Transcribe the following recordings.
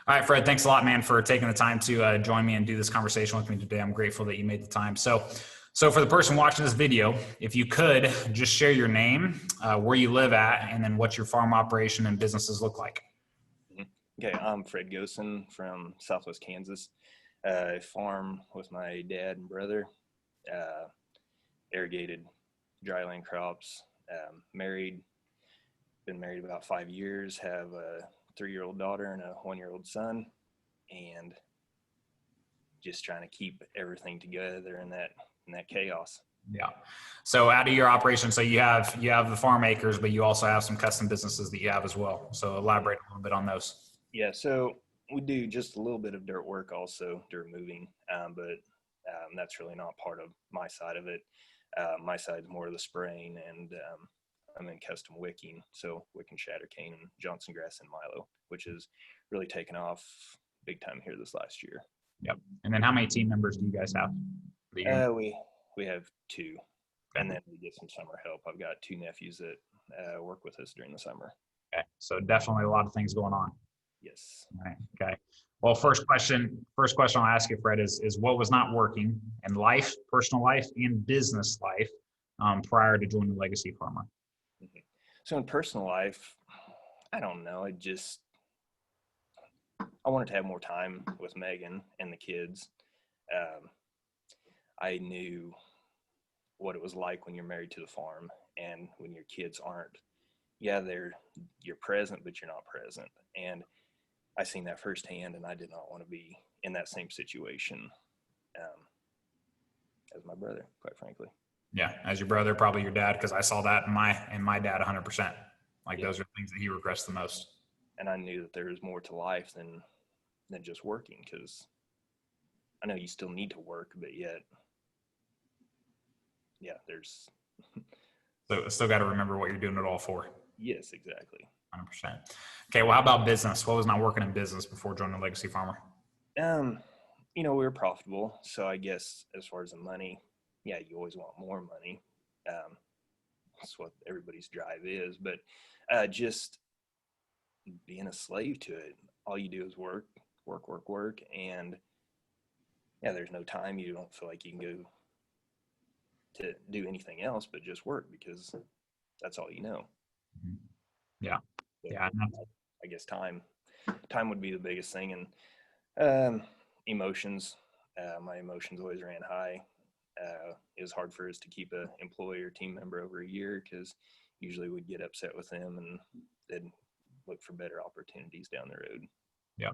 All right, Fred, thanks a lot, man, for taking the time to join me and do this conversation with me today. I'm grateful that you made the time. So for the person watching this video, if you could just share your name, where you live at, and then what your farm operation and businesses look like. Okay, I'm Fred Gosen from Southwest Kansas. I farm with my dad and brother, irrigated dryland crops, been married about 5 years, have a 3-year-old daughter and a 1-year-old son, and just trying to keep everything together in that chaos. Yeah. So out of your operation, so you have the farm acres, but you also have some custom businesses that you have as well. So elaborate a little bit on those. Yeah, so we do just a little bit of dirt work also, dirt moving, but that's really not part of my side of it. My side is more of the spraying, and I'm in custom wicking, so wicking sugarcane and Johnson grass and milo, which has really taken off big time here this last year. Yep. And then how many team members do you guys have? We have 2, and then we get some summer help. I've got 2 nephews that work with us during the summer. Okay. So definitely a lot of things going on. Yes. All right. Okay. Well, first question I'll ask you, Fred, is what was not working in life, personal life, and business life prior to joining Legacy Farmer? Mm-hmm. So in personal life, I don't know. I wanted to have more time with Megan and the kids. I knew what it was like when you're married to the farm and when your kids aren't. Yeah, you're present, but you're not present. And I seen that firsthand, and I did not want to be in that same situation as my brother, quite frankly. Yeah, as your brother, probably your dad, because I saw that in my dad 100%. Like, yeah. Those are things that he regrets the most. And I knew that there was more to life than just working, because I know you still need to work, but yet, yeah, there's. So still got to remember what you're doing it all for. Yes, exactly. 100%. Okay, well, how about business? What was not working in business before joining Legacy Farmer? We were profitable, so I guess as far as the money, yeah, you always want more money. That's what everybody's drive is, but just being a slave to it. All you do is work, and yeah, there's no time. You don't feel like you can go to do anything else but just work, because that's all you know. Yeah. So yeah. I guess time would be the biggest thing, and emotions. My emotions always ran high. It was hard for us to keep an employee or team member over a year, because usually we'd get upset with them and they'd look for better opportunities down the road. Yeah.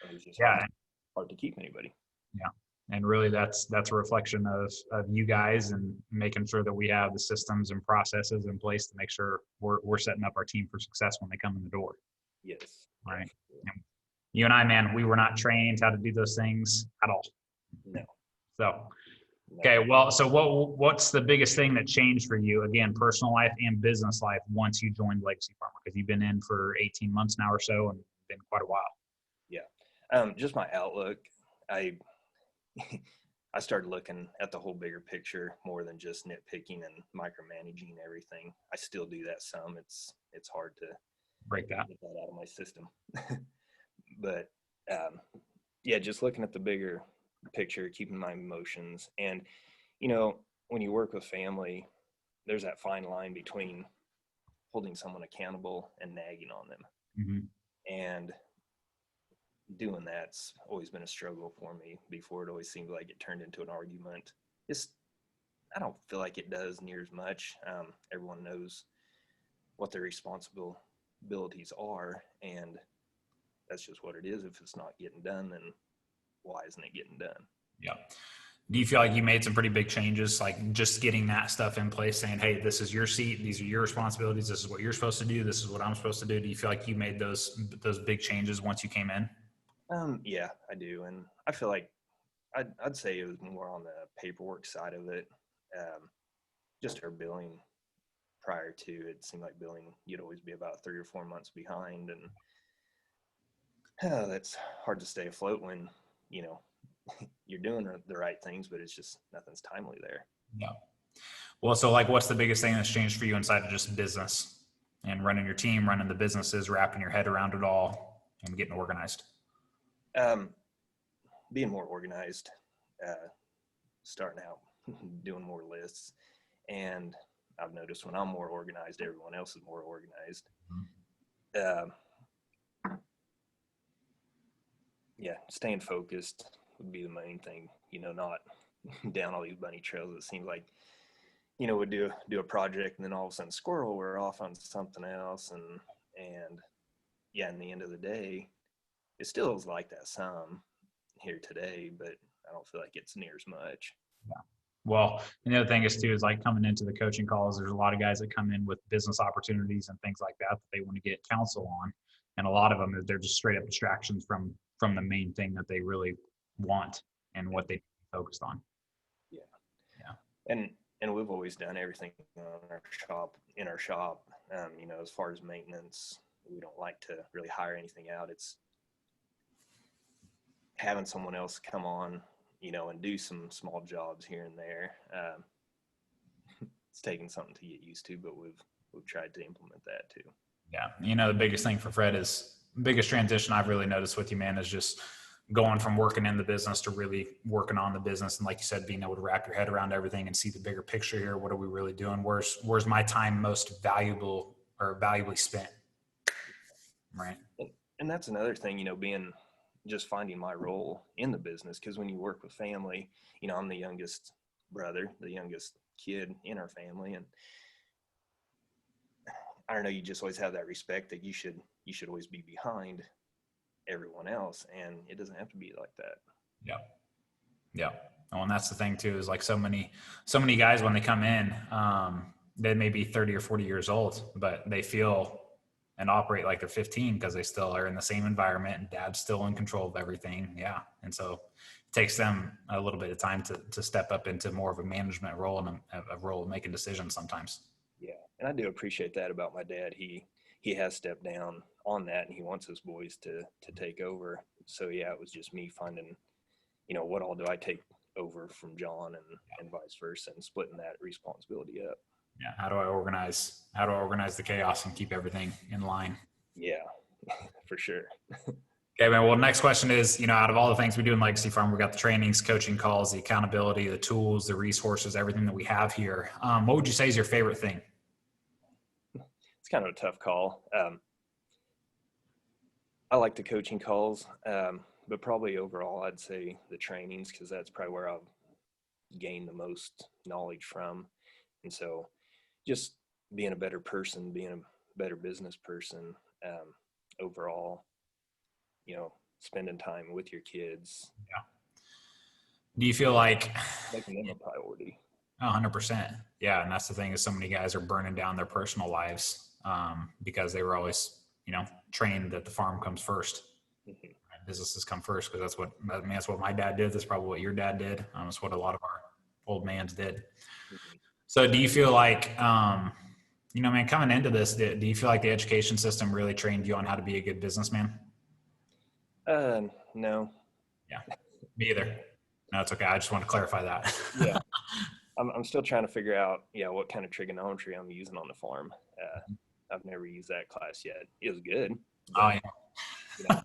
It was just hard to keep anybody. Yeah. And really that's a reflection of you guys, and making sure that we have the systems and processes in place to make sure we're setting up our team for success when they come in the door. Yes. Right. And you and I, man, we were not trained how to do those things at all. No. So, okay. Well, so what's the biggest thing that changed for you, again, personal life and business life, once you joined Legacy Farmer? Because you've been in for 18 months now or so, and been quite a while. Yeah. Just my outlook. I started looking at the whole bigger picture more than just nitpicking and micromanaging everything. I still do that some. It's hard to break that out of my system. But yeah, just looking at the bigger picture, keeping my emotions. And when you work with family, there's that fine line between holding someone accountable and nagging on them. Mm-hmm. And doing that's always been a struggle for me. Before, it always seemed like it turned into an argument. I don't feel like it does near as much. Everyone knows what their responsibilities are, and that's just what it is. If it's not getting done, then why isn't it getting done? Yeah. Do you feel like you made some pretty big changes, like just getting that stuff in place, saying, hey, this is your seat, these are your responsibilities, this is what you're supposed to do, this is what I'm supposed to do? Do you feel like you made those big changes once you came in? Yeah, I do. And I feel like I'd say it was more on the paperwork side of it. Just our billing prior to, it seemed like billing, you'd always be about 3 or 4 months behind. And that's hard to stay afloat when, you're doing the right things, but it's just nothing's timely there. Yeah. Well, so like, what's the biggest thing that's changed for you inside of just business and running your team, running the businesses, wrapping your head around it all and getting organized? Being more organized, starting out doing more lists. And I've noticed when I'm more organized, everyone else is more organized. Yeah, staying focused would be the main thing, not down all these bunny trails. It seems like, we do a project and then all of a sudden squirrel, we're off on something else. And yeah, in the end of the day, it still is like that some here today, but I don't feel like it's near as much. Yeah. Well, and the other thing is too, is like coming into the coaching calls, there's a lot of guys that come in with business opportunities and things like that they want to get counsel on. And a lot of them, they're just straight up distractions from the main thing that they really want and what they focused on. Yeah. Yeah. And we've always done everything in our shop. As far as maintenance, we don't like to really hire anything out. It's having someone else come on, and do some small jobs here and there. It's taken something to get used to, but we've tried to implement that too. Yeah. The biggest thing for Fred biggest transition I've really noticed with you, man, is just going from working in the business to really working on the business. And like you said, being able to wrap your head around everything and see the bigger picture here. What are we really doing? Where's my time most valuable or valuably spent? Right. And that's another thing, being just finding my role in the business. Cause when you work with family, I'm the youngest brother, the youngest kid in our family. And I don't know, you just always have that respect that you should always be behind everyone else. And it doesn't have to be like that. Yeah. Yeah. Oh, and that's the thing too, is like so many guys, when they come in, they may be 30 or 40 years old, but they feel and operate like they're 15 because they still are in the same environment and dad's still in control of everything. Yeah. And so it takes them a little bit of time to step up into more of a management role and a role of making decisions sometimes. Yeah. And I do appreciate that about my dad. He has stepped down on that and he wants his boys to take over. So yeah, it was just me finding, what all do I take over from John and vice versa, and splitting that responsibility up. Yeah. How do I organize the chaos and keep everything in line? Yeah, for sure. Okay, man. Well, next question is, out of all the things we do in Legacy Farm, we got the trainings, coaching calls, the accountability, the tools, the resources, everything that we have here. What would you say is your favorite thing? It's kind of a tough call. I like the coaching calls, but probably overall, I'd say the trainings, because that's probably where I've gained the most knowledge from. And so just being a better person, being a better business person, overall, spending time with your kids. Yeah. Do you feel like making them a priority? 100%. Yeah. And that's the thing, is so many guys are burning down their personal lives because they were always, trained that the farm comes first. Mm-hmm. Businesses come first, because that's what my dad did. That's probably what your dad did. That's what a lot of our old mans did. Mm-hmm. So do you feel like, man, coming into this, do you feel like the education system really trained you on how to be a good businessman? No. Yeah, me either. No, it's okay. I just want to clarify that. Yeah. I'm still trying to figure out, what kind of trigonometry I'm using on the farm. I've never used that class yet. It was good. But,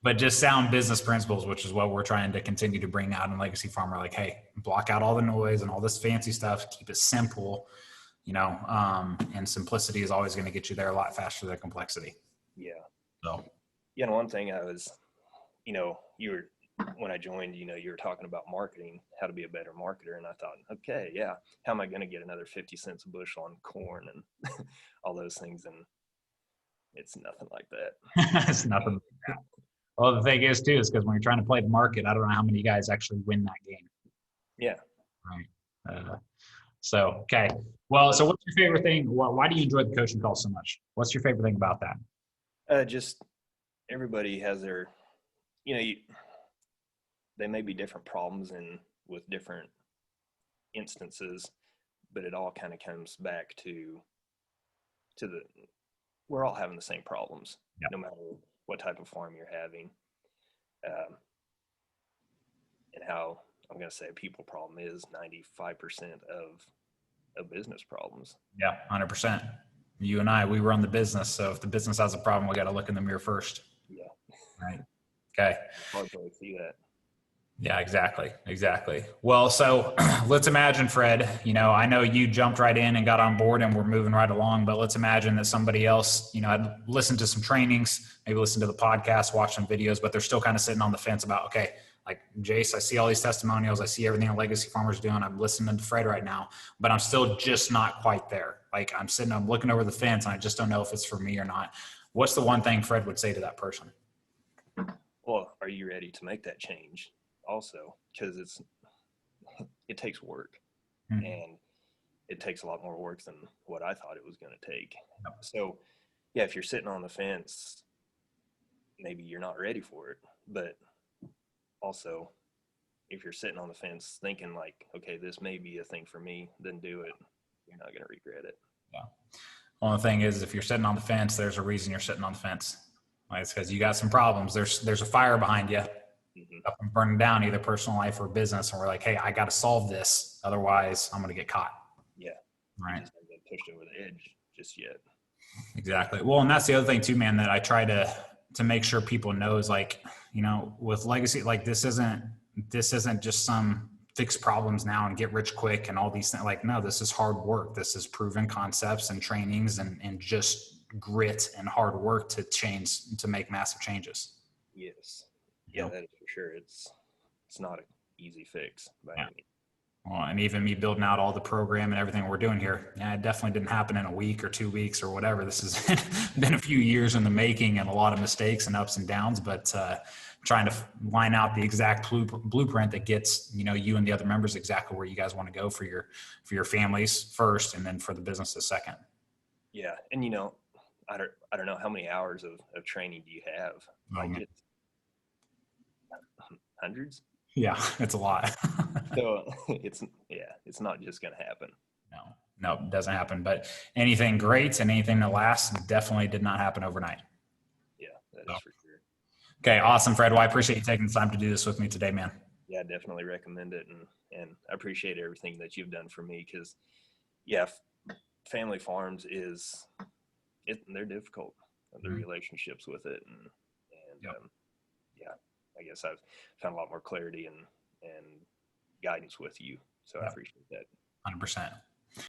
but just sound business principles, which is what we're trying to continue to bring out in Legacy Farm. We're like, hey, block out all the noise and all this fancy stuff. Keep it simple, and simplicity is always going to get you there a lot faster than complexity. Yeah. So, and one thing I was, when I joined, you were talking about marketing, how to be a better marketer. And I thought, okay, yeah, how am I going to get another 50 cents a bushel on corn and all those things? And it's nothing like that. It's nothing like that. Well, the thing is too, is because when you're trying to play the market, I don't know how many guys actually win that game. Yeah. Right. Okay. Well, so what's your favorite thing? Why do you enjoy the coaching call so much? What's your favorite thing about that? Just everybody has their, they may be different problems with different instances, but it all kind of comes back to we're all having the same problems, no matter what type of farm you're having, and how I'm going to say a people problem is 95% of business problems. Yeah, 100%. You and I, we run the business, so if the business has a problem, we got to look in the mirror first. Yeah. Right. Okay. Hard to see that. Yeah, exactly. Exactly. Well, so let's imagine, Fred, I know you jumped right in and got on board and we're moving right along, but let's imagine that somebody else, had listened to some trainings, maybe listened to the podcast, watched some videos, but they're still kind of sitting on the fence about, okay, like Jace, I see all these testimonials. I see everything a legacy farmer's doing. I'm listening to Fred right now, but I'm still just not quite there. Like I'm looking over the fence and I just don't know if it's for me or not. What's the one thing Fred would say to that person? Well, are you ready to make that change also? Because it takes work, Hmm. and it takes a lot more work than what I thought it was going to take. So yeah, if you're sitting on the fence, maybe you're not ready for it. But also, if you're sitting on the fence thinking like, okay, this may be a thing for me, then do it. You're not going to regret it. Yeah. Well, the thing is, if you're sitting on the fence, there's a reason you're sitting on the fence. Like, it's because you got some problems. There's a fire behind you, Mm-hmm. up and burning down, either personal life or business. And we're like, hey, I got to solve this. Otherwise, I'm going to get caught. Yeah. Right. You just haven't been pushed over the edge just yet. Exactly. Well, and that's the other thing too, man, that I try to make sure people know is like, with legacy, like this isn't just some fix problems now and get rich quick and all these things. Like, no, this is hard work. This is proven concepts and trainings and just grit and hard work to make massive changes. Yes. Yeah, that is for sure. It's not an easy fix by any means. Well, and even me building out all the program and everything we're doing here, it definitely didn't happen in a week or 2 weeks or whatever. This has been a few years in the making and a lot of mistakes and ups and downs, but trying to line out the exact blueprint that gets, you and the other members exactly where you guys want to go for your families first, and then for the businesses second. Yeah. And I don't know how many hours of training do you have? Like it's hundreds. Yeah, it's a lot. So it's not just going to happen. No, it doesn't happen. But anything great and anything that lasts definitely did not happen overnight. Yeah, that is for sure. Okay, awesome, Fred. Well, I appreciate you taking the time to do this with me today, man. Yeah, I definitely recommend it, and I appreciate everything that you've done for me because, yeah, family farms they're difficult. The relationships with it, and Yep. Yeah, I guess I've found a lot more clarity and guidance with you. So I appreciate that. 100%.